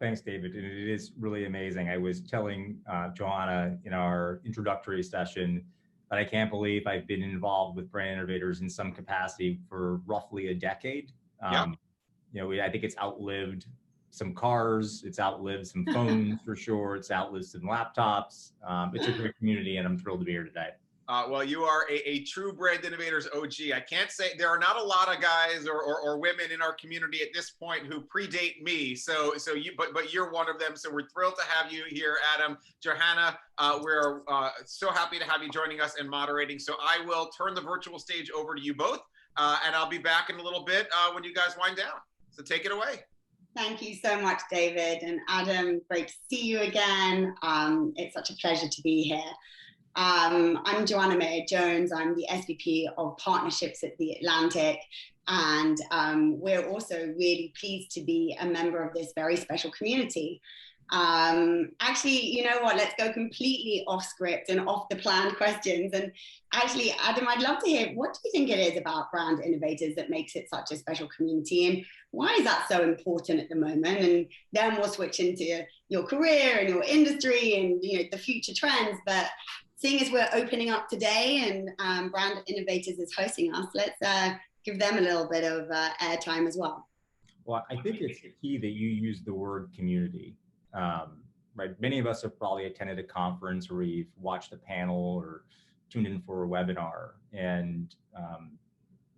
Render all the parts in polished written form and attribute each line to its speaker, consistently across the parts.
Speaker 1: Thanks, David. And it is really amazing. I was telling Johanna in our introductory session that I can't believe I've been involved with brand innovators in some capacity for roughly a decade.
Speaker 2: Yep.
Speaker 1: I think it's outlived some cars, it's outlived some phones for sure, it's outlived some laptops. It's a great community, and I'm thrilled to be here today.
Speaker 2: Well, you are a true brand innovators OG. I can't say there are not a lot of guys or women in our community at this point who predate me. But you're one of them. So we're thrilled to have you here, Adam. Johanna, we're so happy to have you joining us and moderating. So I will turn the virtual stage over to you both, and I'll be back in a little bit when you guys wind down. So take it away.
Speaker 3: Thank you so much, David and Adam. Great to see you again. It's such a pleasure to be here. I'm Johanna Mayer-Jones. I'm the SVP of Partnerships at The Atlantic, and we're also really pleased to be a member of this very special community. Actually, you know what, let's go completely off script and off the planned questions. And actually, Adam, I'd love to hear, what do you think it is about brand innovators that makes it such a special community, and why is that so important at the moment? And then we'll switch into your career and your industry and the future trends. But seeing as we're opening up today and Brand Innovators is hosting us, let's give them a little bit of airtime as well.
Speaker 1: Well, I think it's key that you use the word community. Right? Many of us have probably attended a conference or we've watched a panel or tuned in for a webinar, and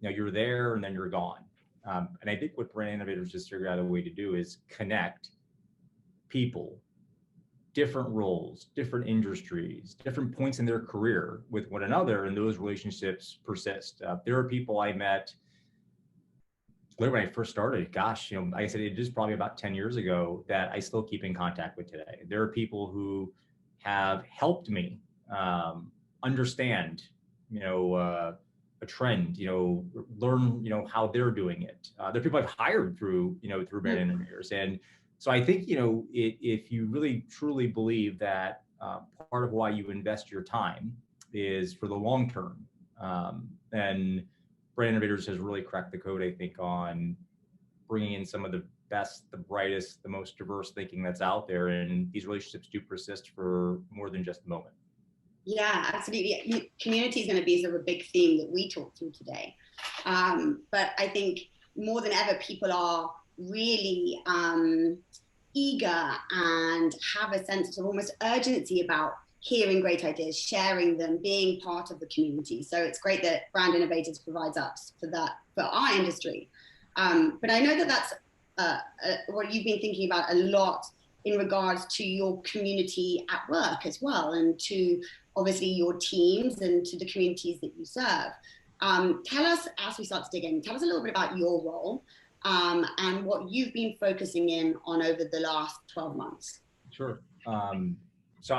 Speaker 1: you're there and then you're gone. And I think what brand innovators just figured out a way to do is connect people, different roles, different industries, different points in their career with one another, and those relationships persist. There are people I met when I first started, gosh, like I said, it is probably about 10 years ago that I still keep in contact with today. There are people who have helped me understand, a trend, learn, how they're doing it. There are people I've hired through brand innovators. And so I think, if you really truly believe that part of why you invest your time is for the long term, then Brand Innovators has really cracked the code, I think, on bringing in some of the best, the brightest, the most diverse thinking that's out there. And these relationships do persist for more than just a moment.
Speaker 3: Yeah, absolutely. Community is going to be sort of a big theme that we talk through today. But I think more than ever, people are really eager and have a sense of almost urgency about hearing great ideas, sharing them, being part of the community. So it's great that Brand Innovators provides us for that, for our industry. But I know that that's what you've been thinking about a lot in regards to your community at work as well, and to obviously your teams and to the communities that you serve. Tell us, as we start to dig in, tell us a little bit about your role and what you've been focusing in on over the last 12 months.
Speaker 1: Sure. So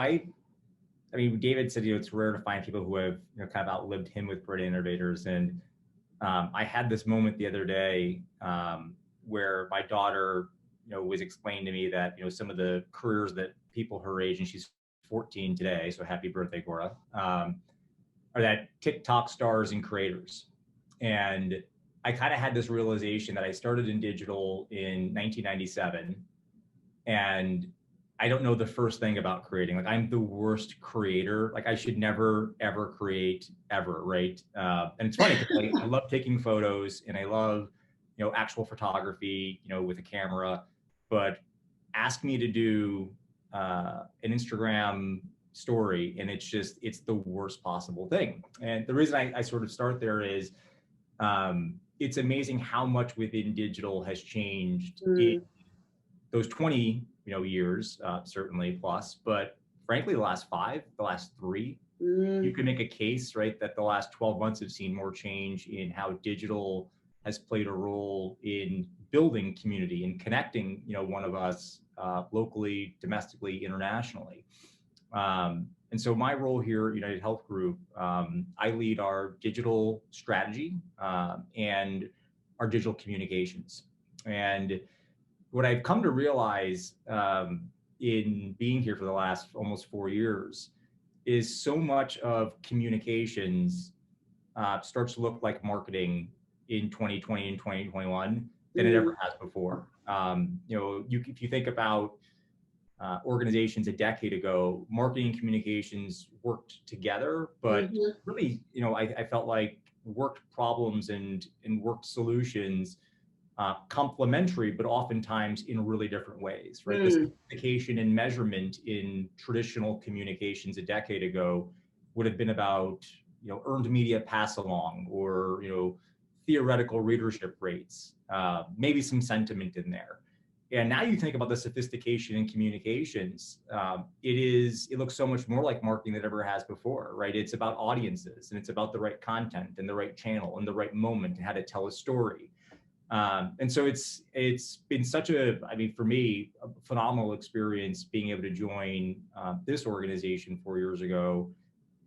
Speaker 1: I mean, David said, it's rare to find people who have, kind of outlived him with brand innovators. And I had this moment the other day where my daughter, was explaining to me that, some of the careers that people her age, and she's 14 today, so happy birthday, Cora, are that TikTok stars and creators. And I kind of had this realization that I started in digital in 1997, and I don't know the first thing about creating. Like, I'm the worst creator. Like, I should never, ever create ever, right? And it's funny because I love taking photos and I love, actual photography, with a camera. But ask me to do an Instagram story, and it's the worst possible thing. And the reason I sort of start there is it's amazing how much within digital has changed in those 20 years, certainly plus, but frankly, the last 5, the last 3, you can make a case, right, that the last 12 months have seen more change in how digital has played a role in building community and connecting, one of us locally, domestically, internationally. And so my role here at UnitedHealth Group, I lead our digital strategy and our digital communications. And what I've come to realize in being here for the last almost 4 years is so much of communications starts to look like marketing in 2020 and 2021 than it ever has before. If you think about organizations a decade ago, marketing and communications worked together, but really, I felt like worked problems and worked solutions complementary, but oftentimes in really different ways, right? The sophistication and measurement in traditional communications a decade ago would have been about, earned media pass along or, theoretical readership rates, maybe some sentiment in there. And now you think about the sophistication in communications, it looks so much more like marketing than it ever has before, right? It's about audiences, and it's about the right content and the right channel and the right moment and how to tell a story. And so it's been such for me, a phenomenal experience being able to join this organization 4 years ago,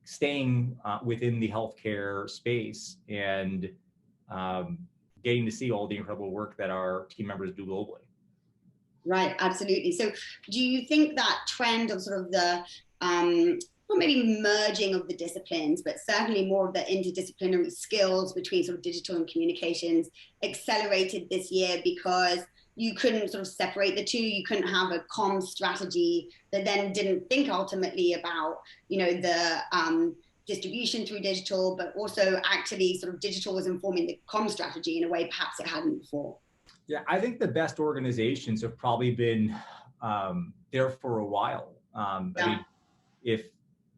Speaker 1: staying within the healthcare space and getting to see all the incredible work that our team members do globally.
Speaker 3: Right, absolutely. So do you think that trend of sort of the, not maybe merging of the disciplines, but certainly more of the interdisciplinary skills between sort of digital and communications accelerated this year because you couldn't sort of separate the two? You couldn't have a comm strategy that then didn't think ultimately about, the distribution through digital, but also actually sort of digital was informing the comm strategy in a way perhaps it hadn't before.
Speaker 1: Yeah, I think the best organizations have probably been there for a while. If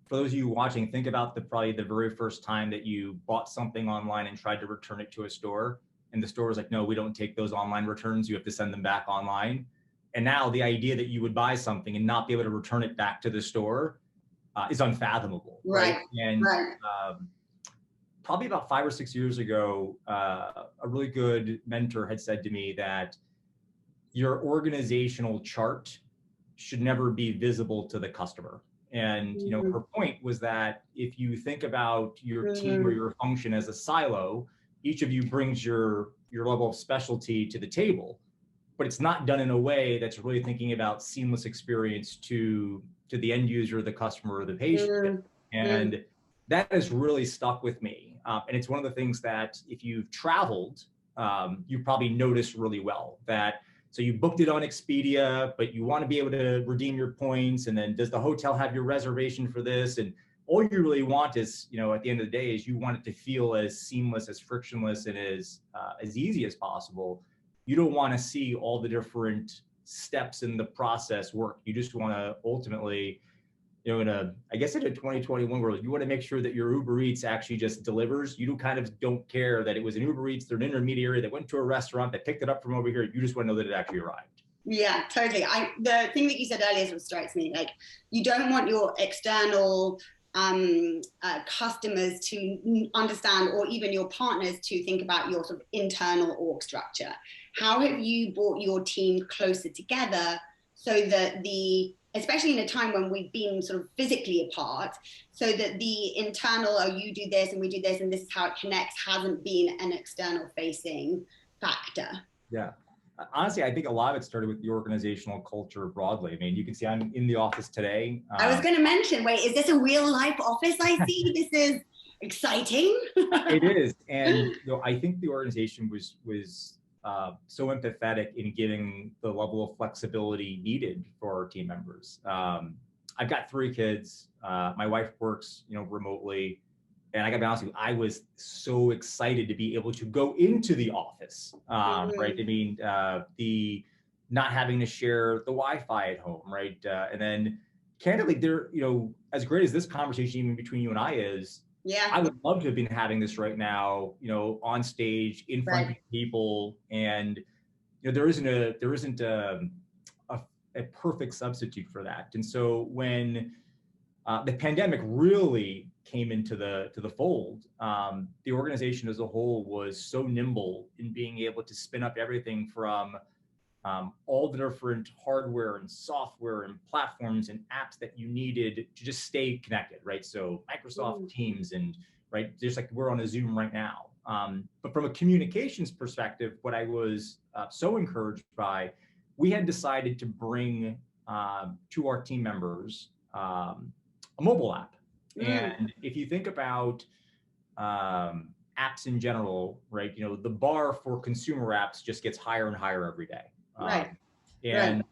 Speaker 1: for those of you watching, think about probably the very first time that you bought something online and tried to return it to a store, and the store was like, no, we don't take those online returns. You have to send them back online. And now the idea that you would buy something and not be able to return it back to the store is unfathomable, right? And probably about 5 or 6 years ago, a really good mentor had said to me that your organizational chart should never be visible to the customer. And her point was that if you think about your team or your function as a silo, each of you brings your level of specialty to the table, but it's not done in a way that's really thinking about seamless experience to the end user, the customer, or the patient. And that has really stuck with me. And it's one of the things that if you've traveled, you probably noticed really well that. So you booked it on Expedia, but you want to be able to redeem your points. And then does the hotel have your reservation for this? And all you really want is, at the end of the day, is you want it to feel as seamless, as frictionless, and as easy as possible. You don't want to see all the different steps in the process work. You just want to ultimately, in a 2021 world, you want to make sure that your Uber Eats actually just delivers. You don't care that it was an Uber Eats, they're an intermediary that went to a restaurant that picked it up from over here. You just want to know that it actually arrived. Yeah, totally.
Speaker 3: The thing that you said earlier sort of strikes me, like you don't want your external customers to understand, or even your partners to think about your sort of internal org structure. How have you brought your team closer together so that especially in a time when we've been sort of physically apart, so that the internal, you do this and we do this and this is how it connects, hasn't been an external facing factor?
Speaker 1: Yeah. Honestly, I think a lot of it started with the organizational culture broadly. I mean, you can see I'm in the office today.
Speaker 3: I was going to mention, wait, is this a real life office I see? This is exciting.
Speaker 1: It is. And I think the organization was so empathetic in giving the level of flexibility needed for our team members. I've got 3 kids. My wife works, remotely. And I gotta be honest with you, I was so excited to be able to go into the office, right? I mean, the not having to share the Wi-Fi at home, right? And then candidly, as great as this conversation even between you and I is, I would love to have been having this right now, on stage in front of people, and there isn't a perfect substitute for that. And so when the pandemic really came into the fold, the organization as a whole was so nimble in being able to spin up everything from all the different hardware and software and platforms and apps that you needed to just stay connected, right? So Microsoft Teams and just like we're on a Zoom right now. But from a communications perspective, what I was so encouraged by, we had decided to bring to our team members a mobile app. And if you think about apps in general, right, the bar for consumer apps just gets higher and higher every day.
Speaker 3: Right.
Speaker 1: And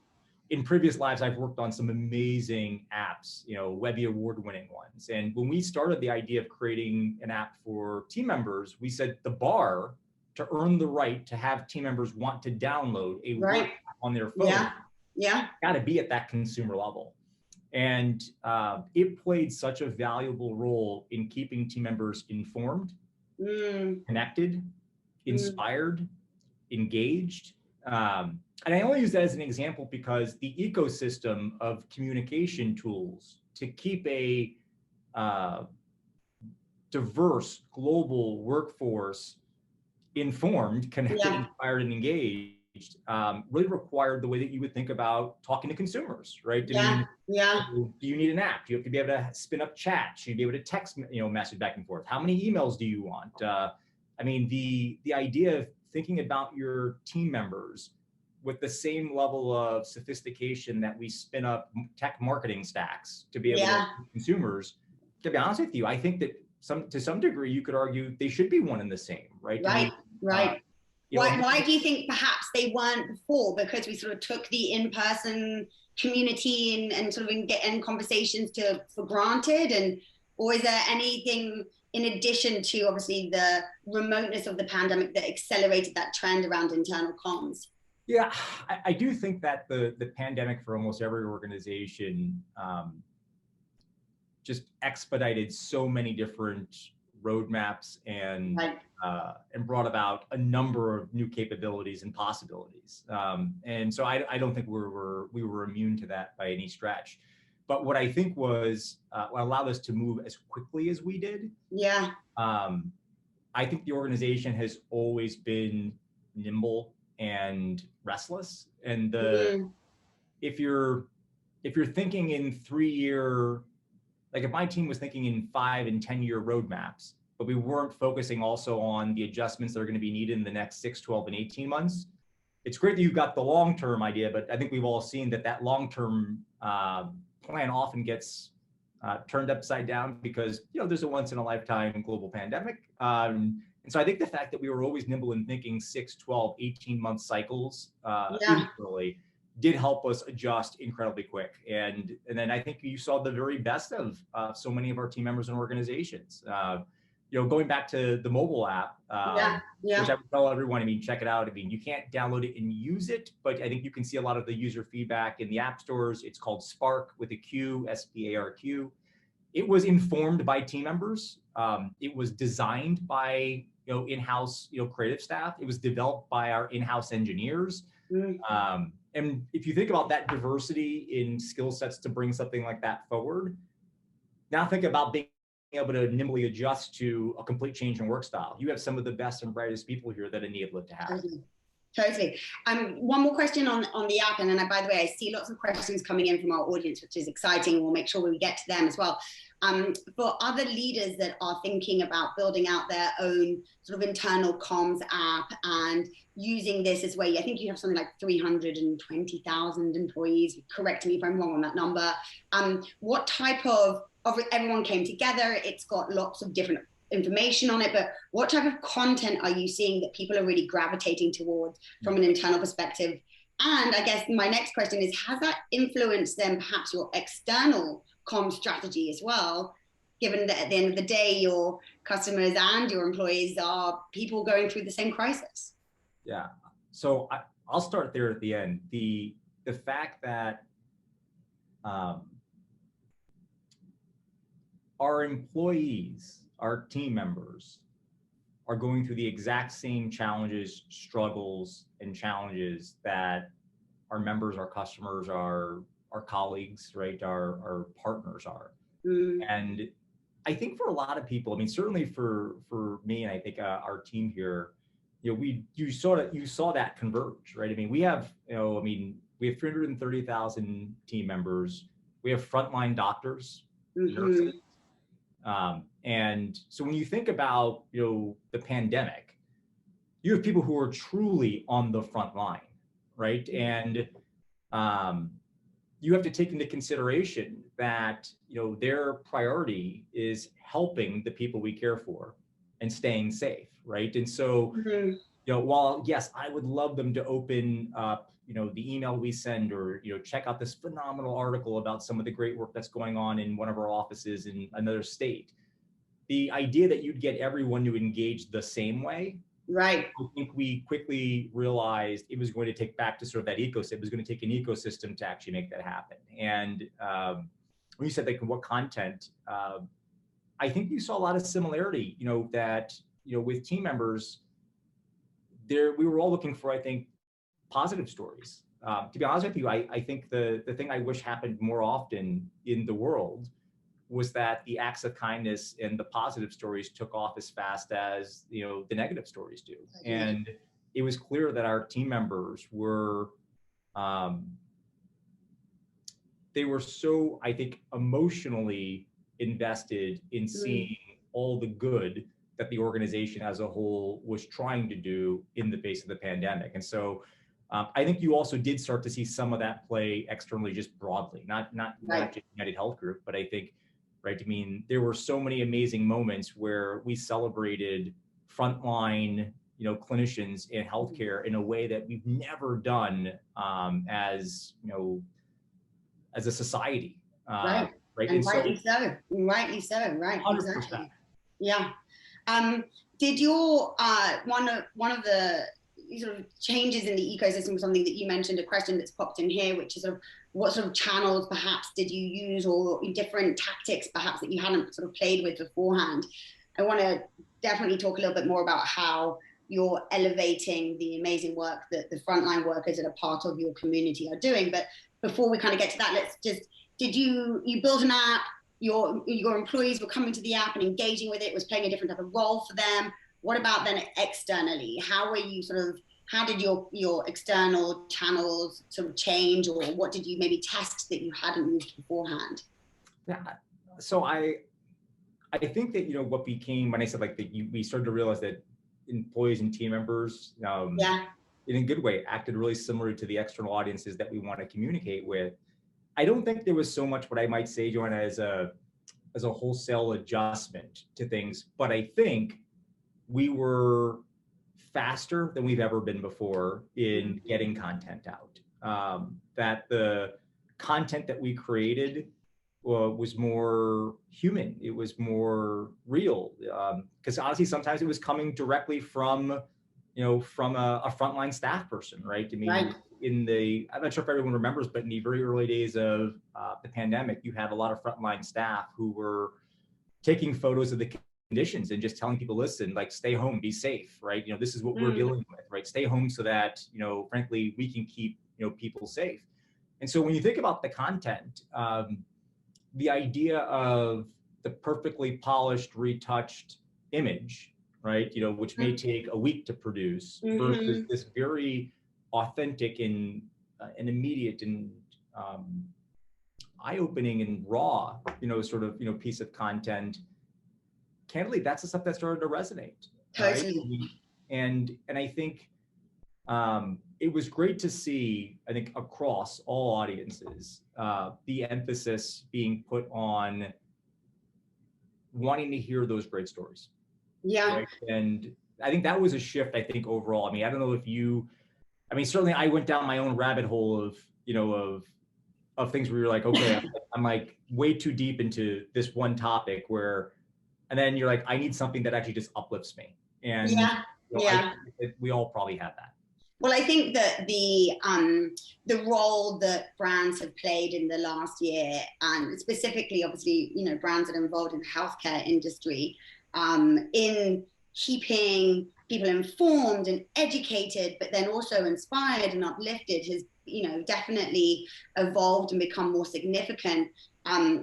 Speaker 1: in previous lives, I've worked on some amazing apps, Webby award-winning ones. And when we started the idea of creating an app for team members, we said the bar to earn the right to have team members want to download a work app on their phone, got to be at that consumer level. And it played such a valuable role in keeping team members informed, connected, inspired, engaged. And I only use that as an example because the ecosystem of communication tools to keep a diverse global workforce informed, connected, inspired, and engaged really required the way that you would think about talking to consumers, right? Do you need an app? Do you have to be able to spin up chat? Should you be able to text, message back and forth? How many emails do you want? The idea of thinking about your team members with the same level of sophistication that we spin up tech marketing stacks to be able to consumers. To be honest with you, I think that to some degree you could argue they should be one and the same, right?
Speaker 3: Why do you think perhaps they weren't before? Because we sort of took the in-person community and sort of in conversations for granted, or is there anything in addition to obviously the remoteness of the pandemic that accelerated that trend around internal comms?
Speaker 1: Yeah, I do think that the pandemic for almost every organization just expedited so many different roadmaps and brought about a number of new capabilities and possibilities. And so I don't think we were immune to that by any stretch. But what I think was what allowed us to move as quickly as we did. I think the organization has always been nimble and restless. And if you're thinking in 3-year, like if my team was thinking in 5 and 10-year roadmaps, but we weren't focusing also on the adjustments that are going to be needed in the next 6, 12, and 18 months, it's great that you've got the long-term idea, but I think we've all seen that long-term plan often gets turned upside down because there's a once-in-a-lifetime global pandemic. And so I think the fact that we were always nimble in thinking 6, 12, 18-month cycles internally did help us adjust incredibly quick. And then I think you saw the very best of so many of our team members and organizations. Going back to the mobile app, which I would tell everyone, check it out. You can't download it and use it, but I think you can see a lot of the user feedback in the app stores. It's called Spark with a Q, SPARQ. It was informed by team members. It was designed by in-house creative staff. It was developed by our in-house engineers. And if you think about that diversity in skill sets to bring something like that forward, now think about being able to nimbly adjust to a complete change in work style. You have some of the best and brightest people here that India lived to have.
Speaker 3: Totally. One more question on the app, and then by the way, I see lots of questions coming in from our audience, which is exciting. We'll make sure we get to them as well. For other leaders that are thinking about building out their own sort of internal comms app and using this as way, I think you have something like 320,000 employees. Correct me if I'm wrong on that number. What type of everyone came together? It's got lots of different information on it, but what type of content are you seeing that people are really gravitating towards from an internal perspective? And I guess my next question is, has that influenced then perhaps your external comm strategy as well, given that at the end of the day, your customers and your employees are people going through the same crisis?
Speaker 1: Yeah, so I'll start there at the end. The fact that our employees, our team members, are going through the exact same challenges, struggles, and challenges that our members, our customers, our colleagues, right, our partners are. And I think for a lot of people, certainly for me, and I think our team here, you saw that converge, right? We have 330,000 team members. We have frontline doctors, nurses. And so when you think about, the pandemic, you have people who are truly on the front line, right? And you have to take into consideration that, their priority is helping the people we care for and staying safe, right? And so while yes, I would love them to open up, the email we send, or, check out this phenomenal article about some of the great work that's going on in one of our offices in another state. The idea that you'd get everyone to engage the same way,
Speaker 3: right?
Speaker 1: I think we quickly realized it was going to take back to sort of that ecosystem. It was going to take an ecosystem to actually make that happen. And when you said like what content, I think you saw a lot of similarity, that, with team members there, we were all looking for, I think, positive stories. To be honest with you, I think the thing I wish happened more often in the world was that the acts of kindness and the positive stories took off as fast as, the negative stories do. And it was clear that our team members were, they were so, I think, emotionally invested in seeing all the good that the organization as a whole was trying to do in the face of the pandemic. And so I think you also did start to see some of that play externally, just broadly, not just UnitedHealth Group, but I think, right, I mean, there were so many amazing moments where we celebrated frontline, clinicians in healthcare in a way that we've never done as, as a society.
Speaker 3: Right. And rightly so. Rightly so. Right.
Speaker 1: 100%.
Speaker 3: Exactly. Yeah. Did your one of the sort of changes in the ecosystem, something that you mentioned, a question that's popped in here, which is sort of what sort of channels perhaps did you use, or different tactics perhaps that you hadn't sort of played with beforehand? I want to definitely talk a little bit more about how you're elevating the amazing work that the frontline workers that are part of your community are doing. But before we kind of get to that, let's just, you build an app, your employees were coming to the app and engaging with it, was playing a different type of role for them. What about then externally? How were you how did your external channels sort of change, or what did you maybe test that you hadn't used beforehand?
Speaker 1: Yeah, so I think that, what became, when I said like we started to realize that employees and team members, in a good way, acted really similar to the external audiences that we want to communicate with. I don't think there was so much what I might say, Johanna, as a wholesale adjustment to things, but I think we were faster than we've ever been before in getting content out. That the content that we created was more human. It was more real. Because honestly, sometimes it was coming directly from, from a frontline staff person, right? I mean, I'm not sure if everyone remembers, but in the very early days of the pandemic, you had a lot of frontline staff who were taking photos of the conditions and just telling people, listen, like, stay home, be safe, right? This is what we're dealing with, right? Stay home so that, frankly, we can keep, people safe. And so when you think about the content, the idea of the perfectly polished, retouched image, right? Which may take a week to produce, versus this very authentic and immediate and eye-opening and raw, sort of, piece of content. Candidly, that's the stuff that started to resonate.
Speaker 3: Totally.
Speaker 1: Right? And I think it was great to see, I think, across all audiences, the emphasis being put on wanting to hear those great stories.
Speaker 3: Yeah.
Speaker 1: Right? And I think that was a shift, I think, overall. I mean, I don't know if certainly I went down my own rabbit hole of things where you're like, okay, I'm like way too deep into this one topic and then you're like, I need something that actually just uplifts me. And we all probably have that.
Speaker 3: Well, I think that the role that brands have played in the last year, and specifically, obviously, brands that are involved in the healthcare industry, in keeping people informed and educated, but then also inspired and uplifted, has definitely evolved and become more significant.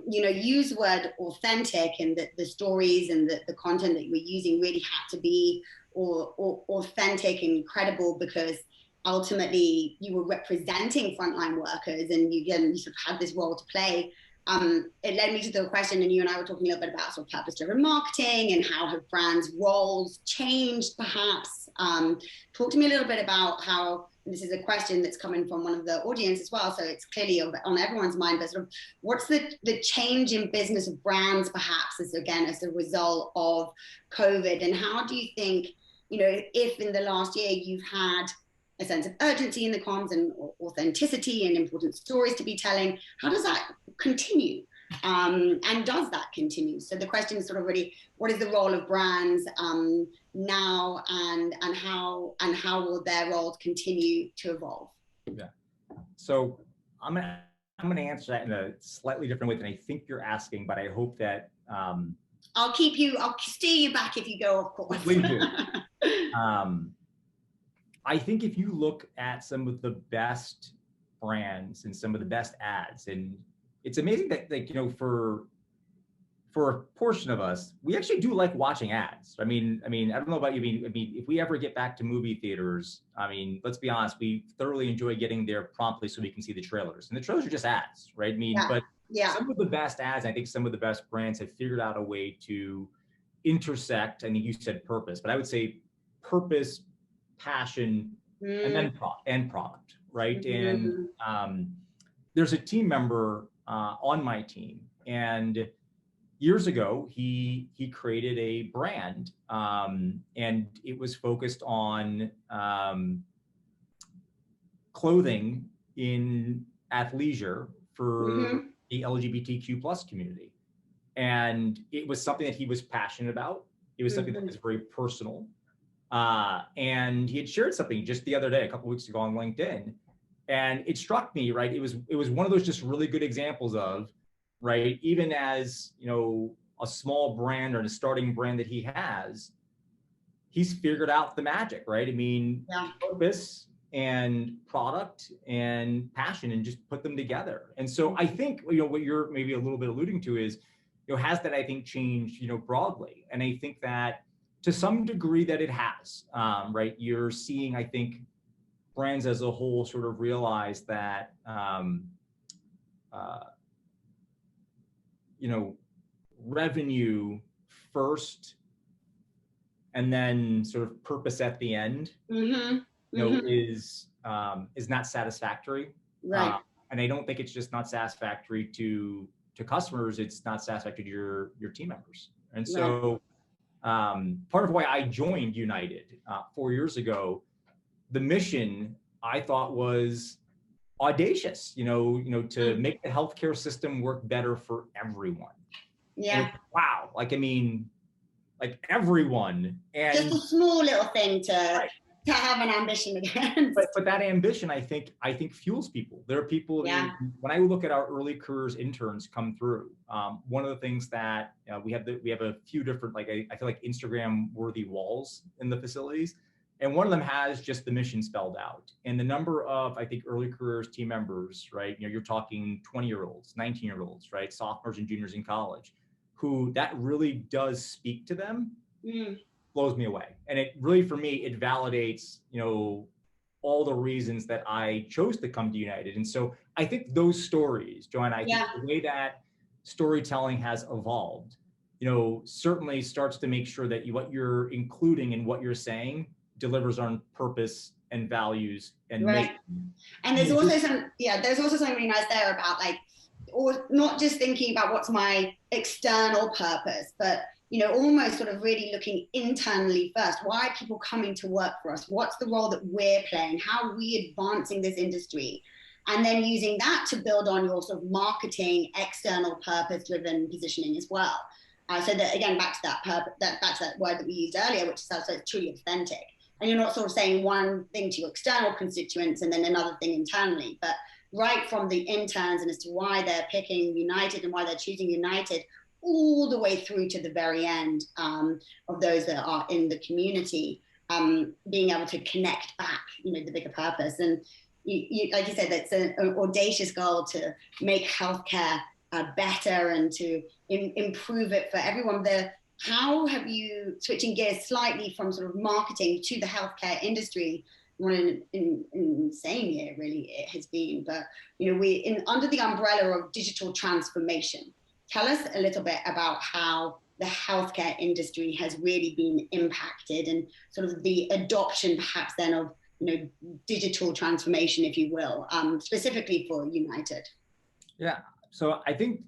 Speaker 3: Use the word authentic, and the stories and the content that we're using really had to be or authentic and credible, because ultimately you were representing frontline workers and you sort of had this role to play. It led me to the question, and you and I were talking a little bit about sort of purpose-driven marketing and how have brands' roles changed, perhaps. Talk to me a little bit about how, this is a question that's coming from one of the audience as well, so it's clearly on everyone's mind, but sort of what's the change in business of brands, perhaps, as a result of COVID, and how do you think if in the last year you've had a sense of urgency in the comms and authenticity and important stories to be telling, how does that continue? And does that continue? So the question is sort of really, what is the role of brands now, and how will their roles continue to evolve?
Speaker 1: Yeah. So I'm gonna answer that in a slightly different way than I think you're asking, but I hope that
Speaker 3: I'll steer you back if you go, of course.
Speaker 1: Please do. I think if you look at some of the best brands and some of the best ads, and it's amazing that, like, for a portion of us, we actually do like watching ads. I mean, I don't know about you. I mean, if we ever get back to movie theaters, I mean, let's be honest, we thoroughly enjoy getting there promptly so we can see the trailers. And the trailers are just ads, right? I mean, but some of the best ads, I think some of the best brands have figured out a way to intersect. I think you said purpose, but I would say purpose, passion, and then product, right? And there's a team member on my team, and years ago he created a brand, and it was focused on clothing in athleisure for the LGBTQ plus community. And it was something that he was passionate about. It was something that was very personal. And he had shared something just the other day, a couple of weeks ago on LinkedIn. And it struck me, right? It was one of those just really good examples of, right, even as, a small brand or a starting brand that he has, he's figured out the magic, right? I mean, purpose and product and passion, and just put them together. And so I think, what you're maybe a little bit alluding to is, has that, I think, changed, broadly. And I think that to some degree that it has, right? You're seeing, I think, brands as a whole sort of realize that, revenue first, and then sort of purpose at the end, is not satisfactory.
Speaker 3: Right.
Speaker 1: And I don't think it's just not satisfactory to customers, it's not satisfactory to your team members. And so part of why I joined United 4 years ago, the mission I thought was audacious, to make the healthcare system work better for everyone.
Speaker 3: Yeah.
Speaker 1: And wow. Like, I mean, like everyone. And
Speaker 3: just a small little thing to have an ambition again.
Speaker 1: But that ambition, I think fuels people. There are people, when I look at our early careers interns come through, one of the things that we have a few different, like, I feel like Instagram worthy walls in the facilities. And one of them has just the mission spelled out. And the number of, I think, early careers team members, right? You're talking 20-year-olds, 19-year-olds, right? Sophomores and juniors in college, who that really does speak to them, blows me away. And it really, for me, it validates, all the reasons that I chose to come to United. And so I think those stories, Johanna, I think the way that storytelling has evolved, certainly starts to make sure that what you're including and what you're saying delivers on purpose and values and mission.
Speaker 3: And there's also something really nice there about, like, or not just thinking about what's my external purpose, but almost sort of really looking internally first. Why are people coming to work for us? What's the role that we're playing? How are we advancing this industry? And then using that to build on your sort of marketing, external purpose-driven positioning as well. So that, again, back to that word that we used earlier, which is so it's truly authentic. And you're not sort of saying one thing to your external constituents and then another thing internally, but right from the interns and as to why they're picking United and why they're choosing United, all the way through to the very end of those that are in the community, being able to connect back, the bigger purpose. And you, like you said, that's an audacious goal to make healthcare better and to improve it for everyone. How have you, switching gears slightly from sort of marketing to the healthcare industry, what an insane year really it has been, but we're under the umbrella of digital transformation. Tell us a little bit about how the healthcare industry has really been impacted and sort of the adoption perhaps then of digital transformation, if you will, specifically for United.
Speaker 1: Yeah, so I think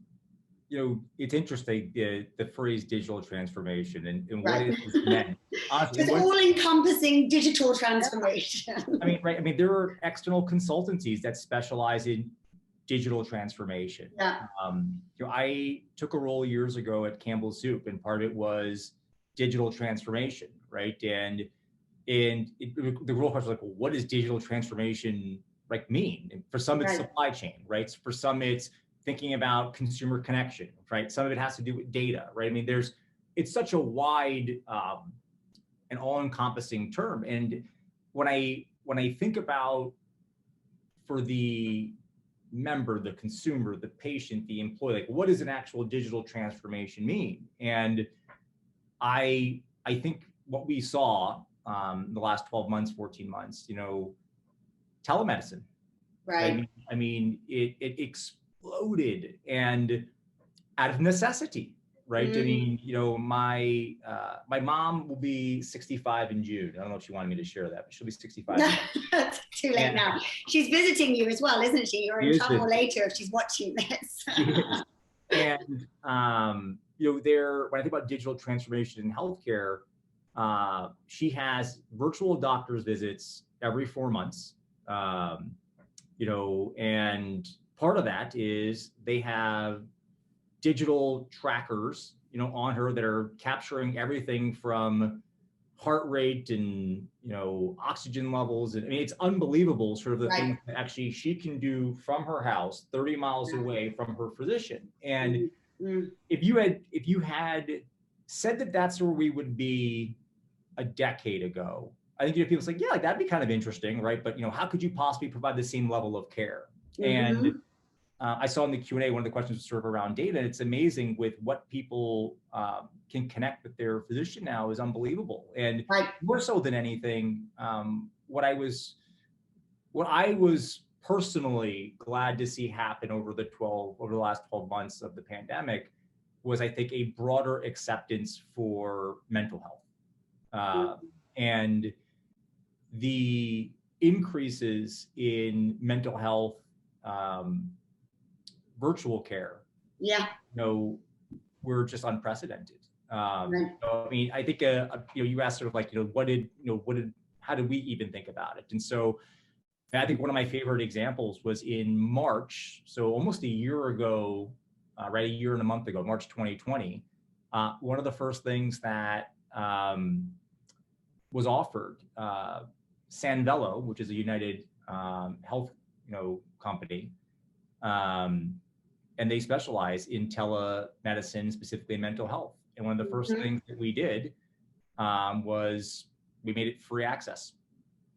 Speaker 1: it's interesting, the phrase digital transformation and what
Speaker 3: Right.
Speaker 1: it is meant. Honestly,
Speaker 3: It's all-encompassing digital transformation.
Speaker 1: right. I mean, there are external consultancies that specialize in digital transformation.
Speaker 3: Yeah.
Speaker 1: I took a role years ago at Campbell Soup, and part of it was digital transformation, right? And the real question was like, well, what does digital transformation mean? And for some, it's supply chain, right? For some, it's thinking about consumer connection, right? Some of it has to do with data, right? I mean, it's such a wide and all-encompassing term. And when I think about for the member, the consumer, the patient, the employee, like what does an actual digital transformation mean? And I think what we saw the last 12 months, 14 months, telemedicine.
Speaker 3: Right.
Speaker 1: I mean, it exploded and out of necessity, right? I mean, my mom will be 65 in June. I don't know if she wanted me to share that, but she'll be 65.
Speaker 3: That's too late now. She's visiting you as well, isn't she? You're in trouble later if she's watching this.
Speaker 1: And when I think about digital transformation in healthcare, she has virtual doctor's visits every 4 months. And part of that is they have digital trackers, on her that are capturing everything from heart rate and, oxygen levels. And I mean, it's unbelievable sort of the things that actually she can do from her house, 30 miles away from her physician. And if you had said that that's where we would be a decade ago, I think people say, yeah, that'd be kind of interesting, right? But how could you possibly provide the same level of care? And I saw in the Q&A, one of the questions was sort of around data. It's amazing with what people can connect with their physician now is unbelievable. And more so than anything, what I was personally glad to see happen over the last 12 months of the pandemic was, I think, a broader acceptance for mental health. And the increases in mental health virtual care, were just unprecedented. So, I mean, I think you asked sort of like, how did we even think about it? And so I think one of my favorite examples was in March, so almost a year ago, a year and a month ago, March 2020. One of the first things that was offered, Sanvello, which is a United Health company, and they specialize in telemedicine, specifically mental health. And one of the first things that we did was we made it free access.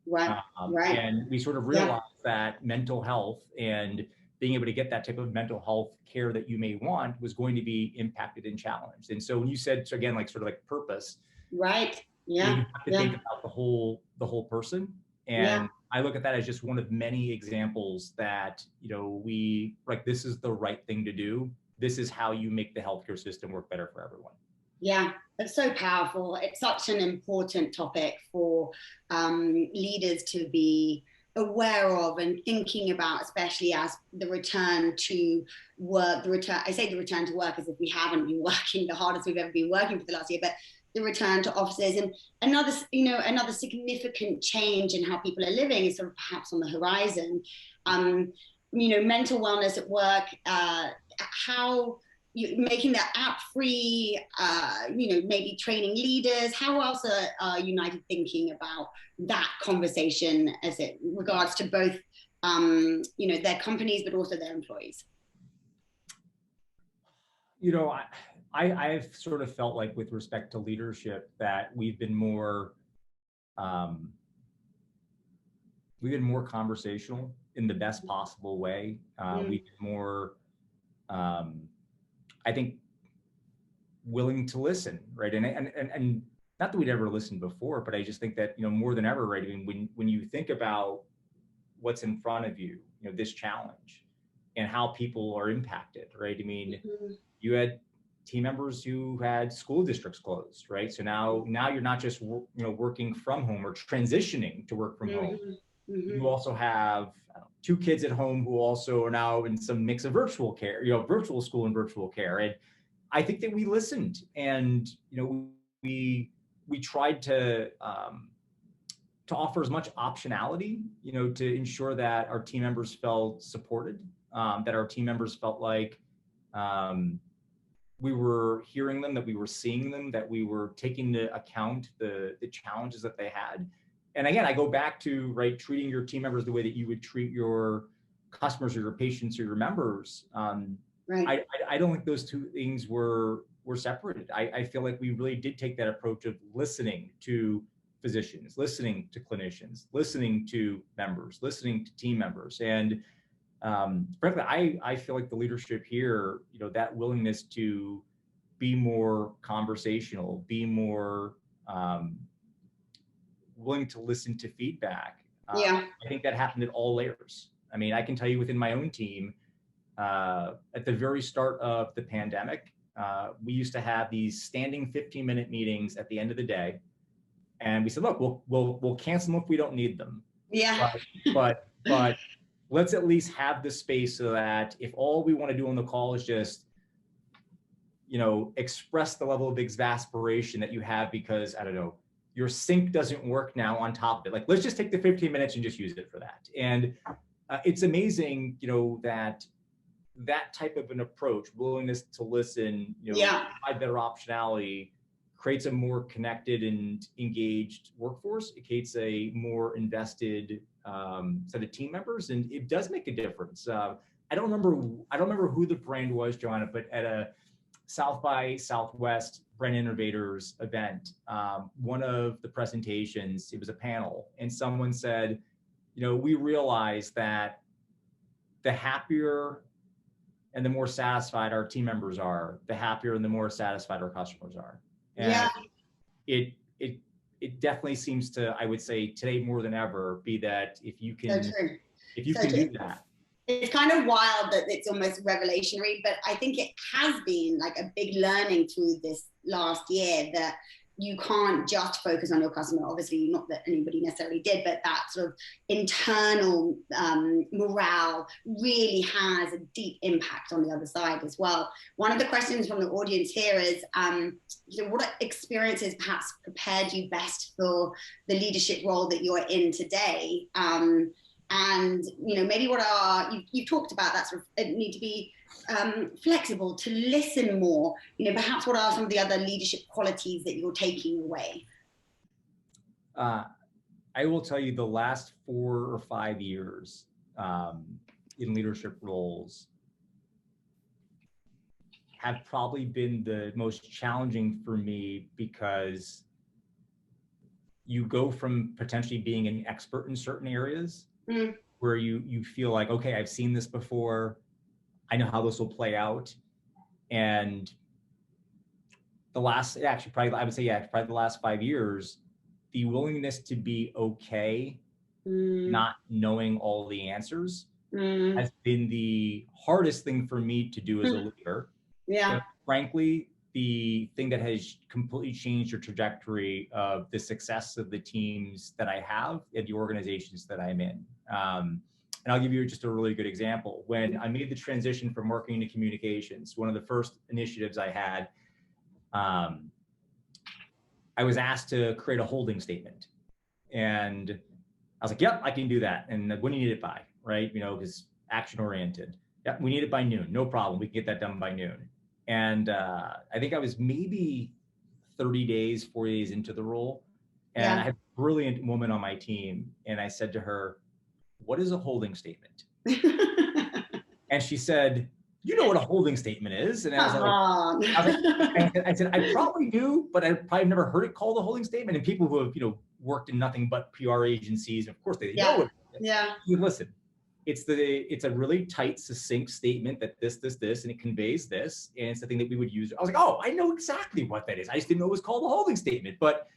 Speaker 1: And we sort of realized that mental health and being able to get that type of mental health care that you may want was going to be impacted and challenged. And so when you said, so again, sort of purpose, you have to think about the whole person. And I look at that as just one of many examples that, this is the right thing to do. This is how you make the healthcare system work better for everyone. Yeah,
Speaker 3: it's so powerful. It's such an important topic for leaders to be aware of and thinking about, especially as the return to work, I say the return to work as if we haven't been working the hardest we've ever been working for the last year, but the return to offices and another significant change in how people are living is sort of perhaps on the horizon. Mental wellness at work, how making that app free, maybe training leaders. How else are United thinking about that conversation as it regards to both, their companies, but also their employees?
Speaker 1: I've sort of felt like with respect to leadership that we've been more conversational in the best possible way. We've been more, I think, willing to listen, right? And not that we'd ever listened before, but I just think that, more than ever, right? I mean, when you think about what's in front of you, this challenge and how people are impacted, right? I mean, you had team members who had school districts closed, right? So now you're not just working from home or transitioning to work from home. You also have two kids at home who also are now in some mix of virtual care, virtual school and virtual care. And I think that we listened, and we tried to offer as much optionality, to ensure that our team members felt supported, that our team members felt like we were hearing them, that we were seeing them, that we were taking into account the challenges that they had. And again, I go back to, right, treating your team members the way that you would treat your customers or your patients or your members.
Speaker 3: Right.
Speaker 1: I don't think those two things were separated. I feel like we really did take that approach of listening to physicians, listening to clinicians, listening to members, listening to team members. And frankly, I feel like the leadership here, that willingness to be more conversational, be more willing to listen to feedback. I think that happened at all layers. I mean, I can tell you within my own team, at the very start of the pandemic, we used to have these standing 15-minute meetings at the end of the day. And we said, look, we'll cancel them if we don't need them.
Speaker 3: Yeah.
Speaker 1: But let's at least have the space so that if all we want to do on the call is just, express the level of exasperation that you have because, I don't know, your sync doesn't work now on top of it. Like, let's just take the 15 minutes and just use it for that. And it's amazing, that type of an approach, willingness to listen, provide better optionality, creates a more connected and engaged workforce. It creates a more invested set of team members, and it does make a difference. I don't remember who the brand was, Johanna, but at a South by Southwest Brand Innovators event, one of the presentations, it was a panel, and someone said, we realize that the happier and the more satisfied our team members are, the happier and the more satisfied our customers are. And it definitely seems to, I would say today more than ever, be that if you can do that.
Speaker 3: It's kind of wild that it's almost revelationary, but I think it has been like a big learning through this last year that you can't just focus on your customer. Obviously, not that anybody necessarily did, but that sort of internal morale really has a deep impact on the other side as well. One of the questions from the audience here is, what experiences perhaps prepared you best for the leadership role that you're in today? And maybe you've talked about that sort of need to be flexible, to listen more. Perhaps what are some of the other leadership qualities that you're taking away?
Speaker 1: I will tell you the last 4 or 5 years in leadership roles have probably been the most challenging for me, because you go from potentially being an expert in certain areas where you feel like, okay, I've seen this before, I know how this will play out. And the last, probably the last 5 years, the willingness to be okay not knowing all the answers has been the hardest thing for me to do as a leader. But frankly, the thing that has completely changed the trajectory of the success of the teams that I have and the organizations that I'm in. And I'll give you just a really good example. When I made the transition from marketing to communications, one of the first initiatives I had, I was asked to create a holding statement. And I was like, yep, I can do that. And when do you need it by, right? Because action oriented. Yeah, we need it by noon. No problem. We can get that done by noon. And I think I was maybe 40 days into the role. And I had a brilliant woman on my team. And I said to her, what is a holding statement? And she said, you know what a holding statement is. And I was like, I probably do, but I've probably never heard it called a holding statement. And people who have, worked in nothing but PR agencies, of course they know what it is. Yeah. Listen, it's a really tight, succinct statement that this, and it conveys this. And it's the thing that we would use. I was like, oh, I know exactly what that is. I just didn't know it was called a holding statement. But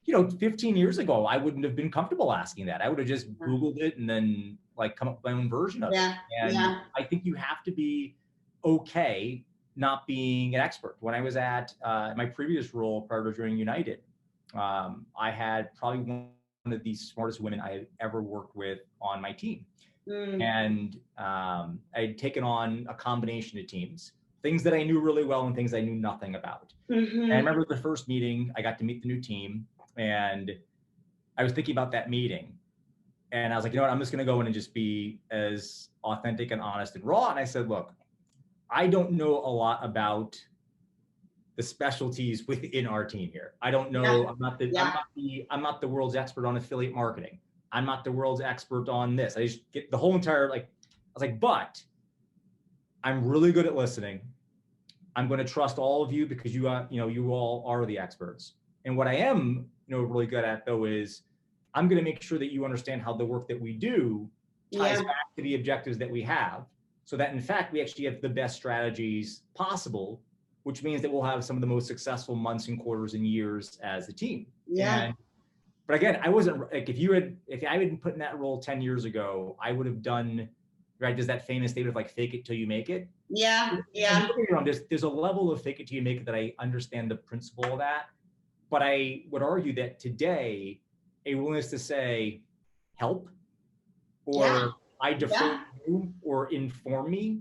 Speaker 1: 15 years ago, I wouldn't have been comfortable asking that. I would have just Googled it and then come up with my own version of it. And I think you have to be okay not being an expert. When I was at my previous role prior to joining United, I had probably one of the smartest women I had ever worked with on my team. And I'd taken on a combination of teams, things that I knew really well and things I knew nothing about. And I remember the first meeting, I got to meet the new team, and I was thinking about that meeting. And I was like, you know what, I'm just going to go in and just be as authentic and honest and raw. And I said, look, I don't know a lot about the specialties within our team here. I don't know. I'm not the world's expert on affiliate marketing. I'm not the world's expert on this. I just get the whole entire, I was like, but I'm really good at listening. I'm going to trust all of you because you all are the experts. And what I am, really good at though is I'm going to make sure that you understand how the work that we do ties back to the objectives that we have, so that in fact we actually have the best strategies possible, which means that we'll have some of the most successful months and quarters and years as a team. But again, I wasn't like, if I had been put in that role 10 years ago, I would have done, right? Does that famous statement of like, fake it till you make it? There's a level of fake it till you make it that I understand the principle of that. But I would argue that today, a willingness to say, help, or I defer to you, or inform me,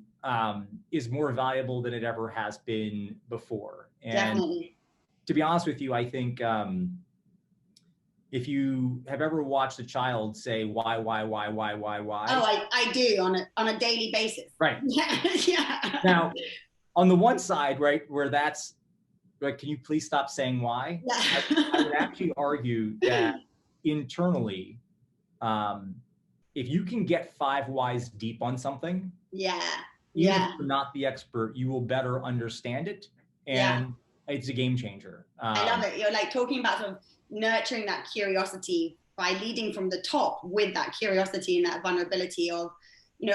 Speaker 1: is more valuable than it ever has been before. And to be honest with you, I think, if you have ever watched a child say why?
Speaker 3: Oh, I do on a daily basis.
Speaker 1: Right. Now, on the one side, right, where that's like, can you please stop saying why? I would actually argue that internally, if you can get 5 whys deep on something, even if you're not the expert, you will better understand it, and it's a game changer.
Speaker 3: I love it. You're like talking about sort of nurturing that curiosity by leading from the top with that curiosity and that vulnerability of,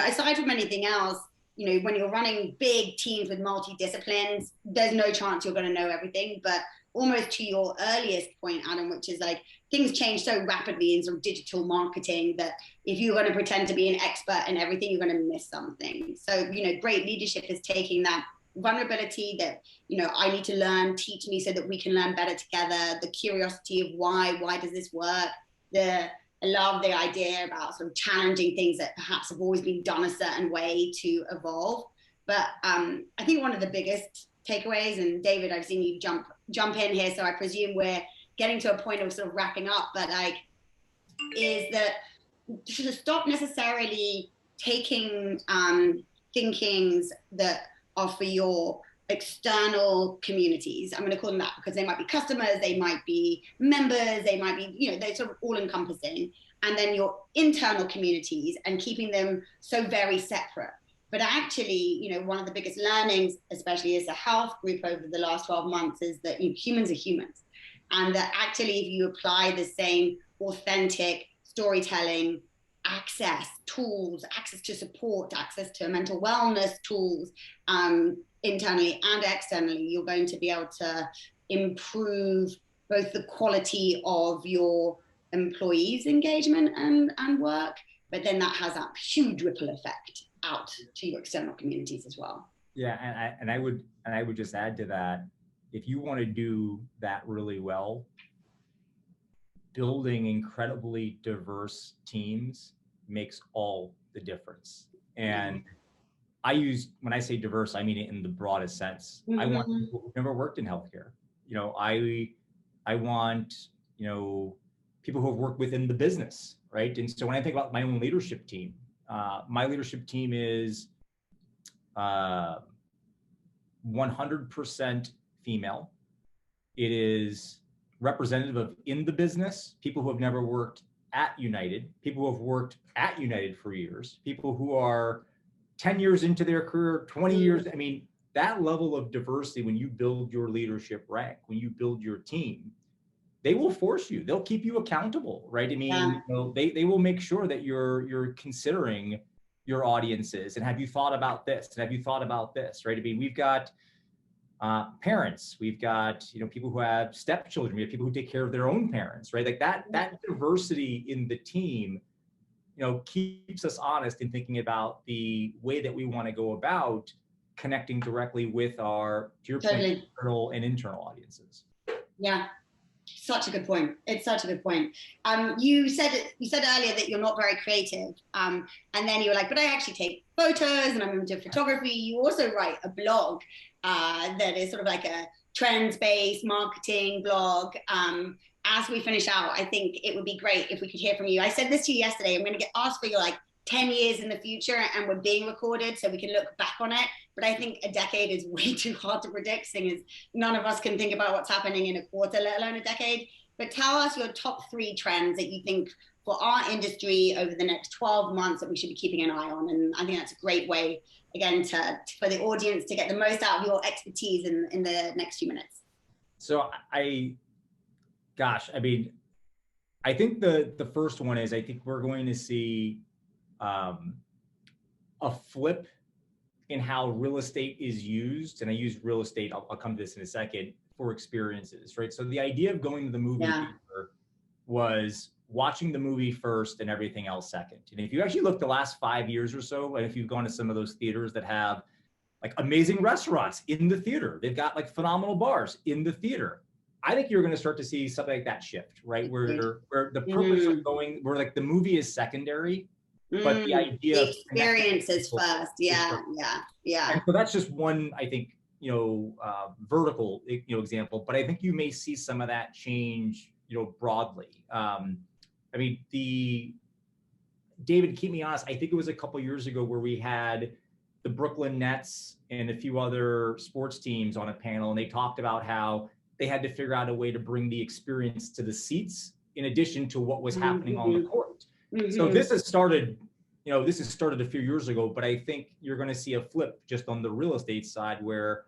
Speaker 3: aside from anything else, when you're running big teams with multi-disciplines, there's no chance you're going to know everything. But almost to your earliest point, Adam, which is like, things change so rapidly in sort of digital marketing that if you're going to pretend to be an expert in everything, you're going to miss something. So, great leadership is taking that vulnerability that, I need to learn, teach me so that we can learn better together, the curiosity of why does this work? I love the idea about sort of challenging things that perhaps have always been done a certain way to evolve. But I think one of the biggest takeaways, and David, I've seen you jump in here, so I presume we're getting to a point of sort of wrapping up, but is that to stop necessarily taking thinkings that are for your external communities. I'm going to call them that because they might be customers, they might be members, they might be, they're sort of all encompassing. And then your internal communities and keeping them so very separate. But actually, one of the biggest learnings, especially as a health group over the last 12 months, is that humans are humans. And that actually, if you apply the same authentic storytelling, access to support, access to mental wellness tools, internally and externally, you're going to be able to improve both the quality of your employees' engagement and work, but then that has that huge ripple effect out to your external communities as well.
Speaker 1: Yeah, and I would just add to that, if you want to do that really well, building incredibly diverse teams makes all the difference. And when I say diverse, I mean it in the broadest sense. I want people who've never worked in healthcare. I want, people who have worked within the business, right? And so when I think about my own leadership team, my leadership team is 100% female. It is representative of in the business, people who have never worked at United, people who have worked at United for years, people who are 10 years into their career, 20 years. I mean, that level of diversity, when you build your leadership rank, when you build your team, they will force you, they'll keep you accountable, right? I mean, they will make sure that you're considering your audiences and have you thought about this? And have you thought about this, right? I mean, we've got parents, we've got, people who have stepchildren, we have people who take care of their own parents, right? Like that diversity in the team, keeps us honest in thinking about the way that we want to go about connecting directly with our, to your point, external and internal audiences.
Speaker 3: Yeah. Such a good point. It's such a good point. You said earlier that you're not very creative, and then you were like, but I actually take photos and I'm into photography. You also write a blog that is sort of like a trends-based marketing blog. As we finish out, I think it would be great if we could hear from you. I said this to you yesterday. I'm going to get asked for your like 10 years in the future, and we're being recorded so we can look back on it. But I think a decade is way too hard to predict, seeing as none of us can think about what's happening in a quarter, let alone a decade. But tell us your top 3 trends that you think for our industry over the next 12 months that we should be keeping an eye on. And I think that's a great way, again, for the audience to get the most out of your expertise in the next few minutes.
Speaker 1: So I think the first one is, I think we're going to see a flip in how real estate is used. And I use real estate, I'll come to this in a second, for experiences, right? So the idea of going to the movie theater was watching the movie first and everything else second. And if you actually look the last 5 years or so, and if you've gone to some of those theaters that have like amazing restaurants in the theater, they've got like phenomenal bars in the theater, I think you're going to start to see something like that shift, right? Where the purpose of going, where like the movie is secondary, but the idea
Speaker 3: the experience is first. Yeah.
Speaker 1: And so that's just one, I think, vertical, example. But I think you may see some of that change, broadly. David, keep me honest. I think it was a couple years ago where we had the Brooklyn Nets and a few other sports teams on a panel, and they talked about how they had to figure out a way to bring the experience to the seats in addition to what was happening on the court. So this has started a few years ago, but I think you're going to see a flip just on the real estate side where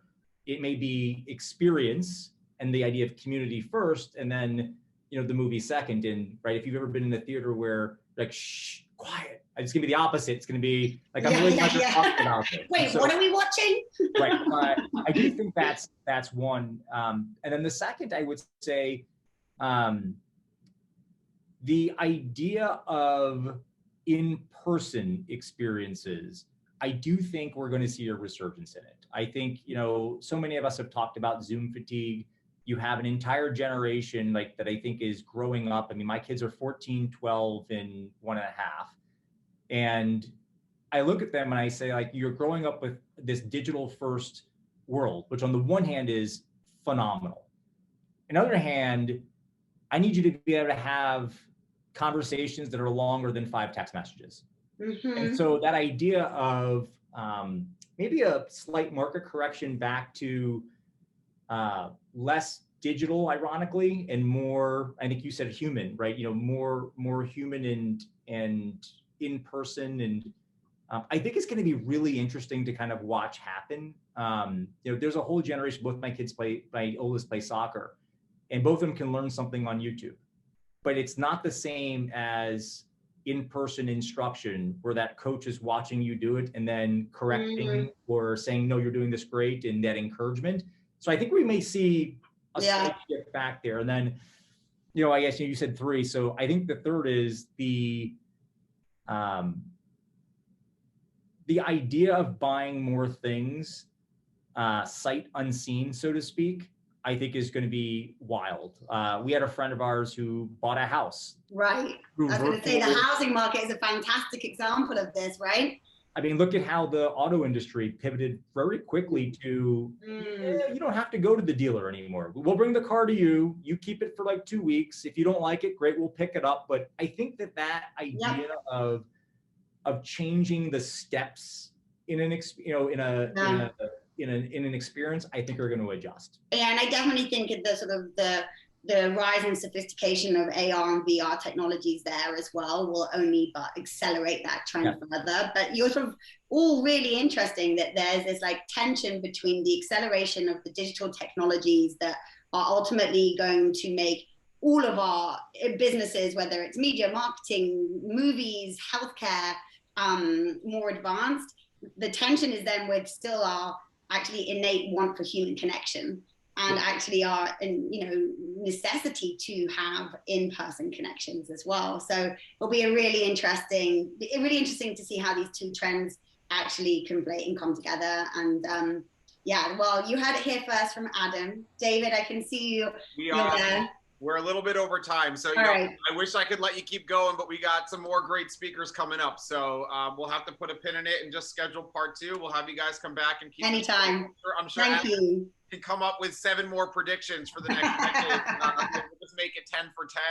Speaker 1: it may be experience and the idea of community first, and then, the movie second. And right, if you've ever been in the theater where like, shh, quiet, it's going to be the opposite. It's going to be like, I'm really not just talking about it.
Speaker 3: Wait, so, what are we watching?
Speaker 1: Right. I do think that's one. And then the second, I would say, the idea of in-person experiences, I do think we're going to see a resurgence in it. I think, so many of us have talked about Zoom fatigue. You have an entire generation like that I think is growing up. I mean, my kids are 14, 12, and 1.5. And I look at them and I say, like, you're growing up with this digital first world, which on the one hand is phenomenal. On the other hand, I need you to be able to have conversations that are longer than 5 text messages. And so that idea of maybe a slight market correction back to less digital, ironically, and more, I think you said human, right? More human and in person. And I think it's going to be really interesting to kind of watch happen. There's a whole generation, both my oldest play soccer, and both of them can learn something on YouTube. But it's not the same as in-person instruction where that coach is watching you do it and then correcting or saying, no, you're doing this great, and that encouragement. So I think we may see a slight shift back there. And then, I guess you said 3. So I think the third is the idea of buying more things, sight unseen, so to speak, I think is going to be wild. We had a friend of ours who bought a house.
Speaker 3: Right. I was going to say the housing market is a fantastic example of this, right?
Speaker 1: I mean, look at how the auto industry pivoted very quickly to, you don't have to go to the dealer anymore. We'll bring the car to you. You keep it for like 2 weeks. If you don't like it, great, we'll pick it up. But I think that idea of changing the steps in an experience, I think are going to adjust.
Speaker 3: And I definitely think the rise in sophistication of AR and VR technologies there as well will only but accelerate that trend further. But you're sort of all really interesting that there's this like tension between the acceleration of the digital technologies that are ultimately going to make all of our businesses, whether it's media, marketing, movies, healthcare, more advanced. The tension is then with still our actually innate want for human connection and actually our necessity to have in-person connections as well. So it'll be really interesting to see how these 2 trends actually conflate and come together. And well, you heard it here first from Adam. David, I can see you.
Speaker 2: We are. We're a little bit over time, so
Speaker 3: right.
Speaker 2: I wish I could let you keep going, but we got some more great speakers coming up. So we'll have to put a pin in it and just schedule part 2. We'll have you guys come back and keep.
Speaker 3: Anytime.
Speaker 2: I'm sure.
Speaker 3: Thank you.
Speaker 2: Can come up with 7 more predictions for the next decade. We'll just make it 10 for 10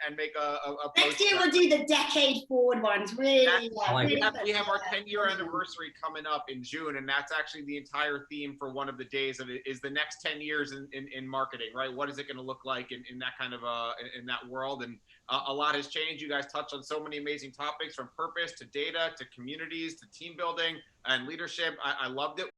Speaker 2: and make a
Speaker 3: Next year we'll do the decade forward ones. Really,
Speaker 2: we have our 10-year anniversary coming up in June, and that's actually the entire theme for one of the days of it is the next 10 years in marketing, right? What is it going to look like in that kind of in that world? And a lot has changed. You guys touched on so many amazing topics, from purpose to data to communities to team building and leadership. I loved it.